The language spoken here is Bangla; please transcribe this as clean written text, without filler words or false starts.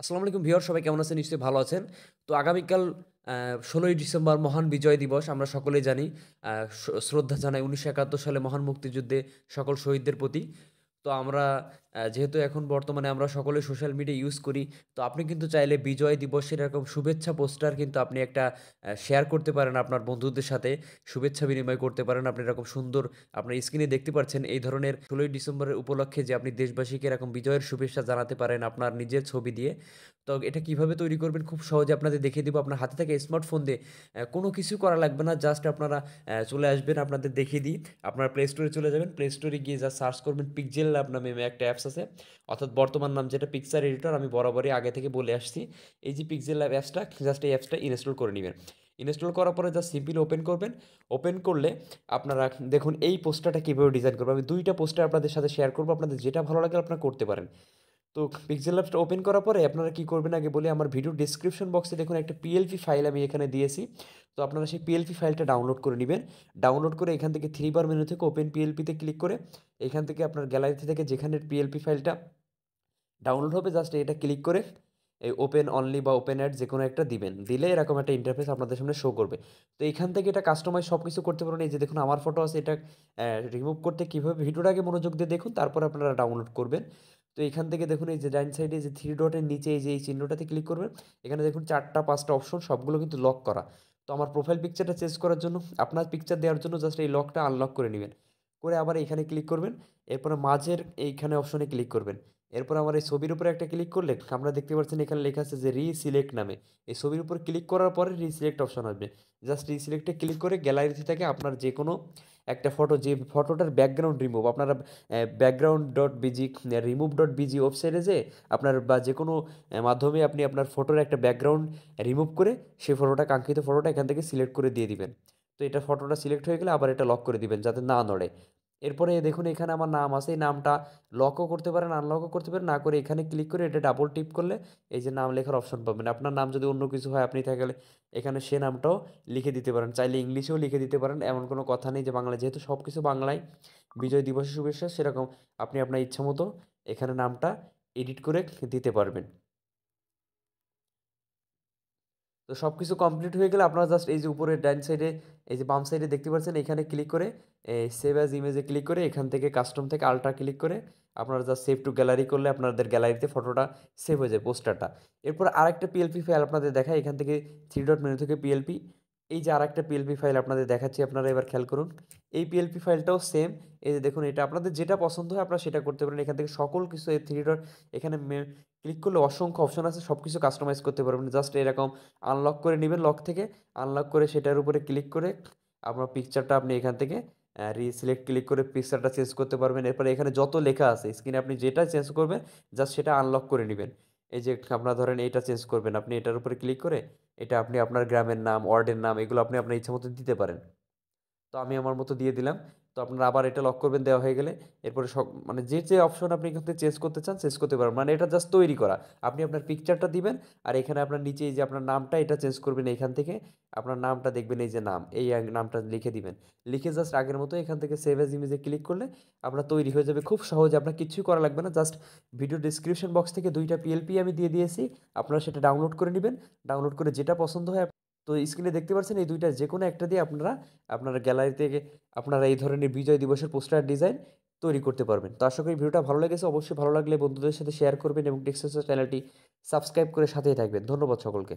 আসসালামু আলাইকুম ভিউয়ার, সবাই কেমন আছেন? নিশ্চয়ই ভালো আছেন। তো আগামীকাল ১৬ই ডিসেম্বর মহান বিজয় দিবস। আমরা সকলেই জানি। শ্রদ্ধা জানাই ১৯৭১ সালে মহান মুক্তিযুদ্ধে সকল শহীদদের প্রতি। তো আমরা যেহেতু এখন বর্তমানে আমরা সকলে সোশ্যাল মিডিয়া ইউজ করি। তো আপনি কিন্তু চাইলে বিজয় দিবসের এরকম শুভেচ্ছা পোস্টার কিন্তু আপনি একটা শেয়ার করতে পারেন আপনার বন্ধুদের সাথে। শুভেচ্ছা বিনিময় করতে পারেন। আপনি এরকম সুন্দর আপনার স্ক্রিনে দেখতে পাচ্ছেন এই ধরনের ১৬ই ডিসেম্বরের উপলক্ষে যে আপনি দেশবাসীকে এরকম বিজয়ের শুভেচ্ছা জানাতে পারেন আপনার নিজের ছবি দিয়ে। তো এটা কিভাবে তৈরি করবেন খুব সহজে আপনাদের দেখিয়ে দিব। আপনার হাতে থাকা স্মার্টফোন দিয়ে কোনো কিছু করা লাগবে না। জাস্ট আপনারা চলে আসবেন, আপনাদের দেখিয়ে দিই। আপনারা প্লে স্টোরে চলে যাবেন। প্লে স্টোরে গিয়ে জাস্ট সার্চ করবেন পিক্সেল ল্যাব নামে একটা অ্যাপস আছে। অর্থাৎ বর্তমান নাম যেটা পিক্সার এডিটর, আমি বরাবরই আগে থেকে বলে আসছি। এই যে পিক্সেল ল্যাব অ্যাপসটা, জাস্ট এই অ্যাপসটা ইনস্টল করে নিবেন। ইনস্টল করার পরে জাস্ট সিম্পলি ওপেন করবেন। ওপেন করলে আপনারা দেখুন এই পোস্টারটা কীভাবে ডিজাইন করবো। আমি ২ টা পোস্টার আপনাদের সাথে শেয়ার করব। আপনাদের যেটা ভালো লাগে আপনারা করতে পারেন। তো পিক্সেল ল্যাবটা ওপেন করার পরে আপনারা কি করবেন আগে বলি, আমার ভিডিও ডেসক্রিপশন বক্সে দেখুন একটা পিএলপি ফাইল আমি এখানে দিয়েছি। তো আপনারা সেই পিএলপি ফাইলটা ডাউনলোড করে নেবেন। ডাউনলোড করে এখান থেকে 3 বার মেনু থেকে ওপেন পিএলপিতে ক্লিক করে এখান থেকে আপনার গ্যালারি থেকে যেখানে পিএলপি ফাইলটা ডাউনলোড হবে জাস্ট এটা ক্লিক করে এই ওপেন অনলি বা ওপেন অ্যাড যেকোনো একটা দিবেন। দিলে এরকম একটা ইন্টারফেস আপনাদের সামনে শো করবে। তো এখান থেকে এটা কাস্টমাইজ সব কিছু করতে পারবেন। এই যে দেখুন আমার ফটো আছে, এটা রিমুভ করতে কীভাবে ভিডিওটা আগে মনোযোগ দিয়ে দেখুন, তারপরে আপনারা ডাউনলোড করবেন। তো এখান থেকে দেখুন এই যে ডাইন সাইডে যে 3 ডটের নিচে এই যে এই চিহ্নটাতে ক্লিক করবেন। এখানে দেখুন 4টা 5টা অপশন, সবগুলো কিন্তু লক করা। তো আমার প্রোফাইল পিকচারটা চেঞ্জ করার জন্য, আপনার পিকচার দেওয়ার জন্য জাস্ট এই লকটা আনলক করে নিবেন। করে আবার এখানে ক্লিক করবেন। এরপরে মাঝের এইখানে অপশনে ক্লিক করবেন। এরপর আমার এই ছবির উপরে একটা ক্লিক করলে আমরা দেখতে পাচ্ছেন এখানে লেখা আছে যে রিসিলেক্ট নামে। এই ছবির উপর ক্লিক করার পরে রিসিলেক্ট অপশন আসবে। জাস্ট রিসিলেক্টে ক্লিক করে গ্যালারিতে থেকে আপনার যে কোনো একটা ফটো, যে ফটোটার ব্যাকগ্রাউন্ড রিমুভ আপনারা background dot busy remove dot busy ওয়েবসাইটে যে আপনার বা যে কোনো মাধ্যমে আপনি আপনার ফটোর একটা ব্যাকগ্রাউন্ড রিমুভ করে সেই ফটোটা, কাঙ্ক্ষিত ফটোটা এখান থেকে সিলেক্ট করে দিয়ে দিবেন। তো এটা ফটোটা সিলেক্ট হয়ে গেলে আবার এটা লক করে দিবেন যাতে না নড়ে। এরপরে দেখুন এখানে আমার নাম আছে, এই নামটা লকও করতে পারেন, আনলকও করতে পারেন। না করে এখানে ক্লিক করে এটা ডাবল টিপ করলে এই যে নাম লেখার অপশন পাবেন। আপনার নাম যদি অন্য কিছু হয়, আপনি থাকলে এখানে সে নামটাও লিখে দিতে পারেন। চাইলে ইংলিশেও লিখে দিতে পারেন, এমন কোনো কথা নেই যে বাংলায়, যেহেতু সব কিছু বাংলায় বিজয় দিবসের শুভেচ্ছা, সেরকম আপনি আপনার ইচ্ছা মতো এখানে নামটা এডিট করে দিতে পারবেন। তো সবকিছু কমপ্লিট হয়ে গেলে আপনারা জাস্ট এই যে উপরের ডান সাইডে, এই যে বাম সাইডে দেখতে পাচ্ছেন, এখানে ক্লিক করে সেভ অ্যাজ ইমেজে ক্লিক করে এখান থেকে কাস্টম থেকে আল্ট্রা ক্লিক করে আপনারা জাস্ট সেভ টু গ্যালারি করলে আপনাদের গ্যালারিতে ফটোটা সেভ হয়ে যায়, পোস্টারটা। এরপর আরেকটা পিএলপি ফাইল আপনাদের দেখায়, এখান থেকে 3 ডট মেনু থেকে পিএলপি, এই যে আরেকটা পিএলপি ফাইল আপনাদের দেখাচ্ছি, আপনারা এবার খেয়াল করুন। এই পিএলপি ফাইলটাও সেম। এই যে দেখুন, এটা আপনাদের যেটা পছন্দ হয় আপনারা সেটা করতে পারেন। এখান থেকে সকল কিছু এই 3 ডট এখানে ক্লিক করলে অসংখ্য অপশন আছে, সব কিছু কাস্টমাইজ করতে পারবেন। জাস্ট এরকম আনলক করে নিবেন, লক থেকে আনলক করে সেটার উপরে ক্লিক করে আপনার পিকচারটা আপনি এখান থেকে রিসিলেক্ট ক্লিক করে পিকচারটা চেঞ্জ করতে পারবেন। এরপরে এখানে যত লেখা আছে স্ক্রিনে আপনি যেটা চেঞ্জ করবেন জাস্ট সেটা আনলক করে নিবেন। এই যে আপনার ধরেন এইটা চেঞ্জ করবেন, আপনি এটার উপরে ক্লিক করে এটা আপনি আপনার গ্রামের নাম, ওয়ার্ডের নাম, এগুলো আপনি আপনার ইচ্ছা মতো দিতে পারেন। তো আমি আমার মতো দিয়ে দিলাম। তো আপনারা আবার এটা লক করবেন, দেওয়া হয়ে গেলে এরপরে সব মানে যে অপশন আপনি এখান থেকে চেঞ্জ করতে চান চেঞ্জ করতে পারবেন। মানে এটা জাস্ট তৈরি করা। আপনি আপনার পিকচারটা দিবেন আর এখানে আপনার নিচে এই যে আপনার নামটা এটা চেঞ্জ করবেন, এখান থেকে আপনার নামটা দেখবেন এই যে নাম, এই নামটা লিখে দিবেন। লিখে জাস্ট আগের মতো এখান থেকে সেভ অ্যাজ ইমেজে ক্লিক করলে আপনার তৈরি হয়ে যাবে খুব সহজে। আপনার কিছুই করা লাগবে না। জাস্ট ভিডিও ডেসক্রিপশন বক্স থেকে ২ টা পিএলপি আমি দিয়ে দিয়েছি। আপনারা সেটা ডাউনলোড করে নিবেন। ডাউনলোড করে যেটা পছন্দ হয়, তো স্ক্রিনে দেখতে পাচ্ছেন এই ২ টার যেকোনো একটা দিয়ে আপনারা আপনার গ্যালারি থেকে আপনারা এই ধরনের বিজয় দিবসের পোস্টার ডিজাইন তৈরি করতে পারবেন। তো আশা করি ভিডিওটা ভালো লেগেছে। অবশ্যই ভালো লাগলে বন্ধুদের সাথে শেয়ার করবেন এবং টেক্সটাইলস চ্যানেলটি সাবস্ক্রাইব করে সাথেই থাকবেন। ধন্যবাদ সকলকে।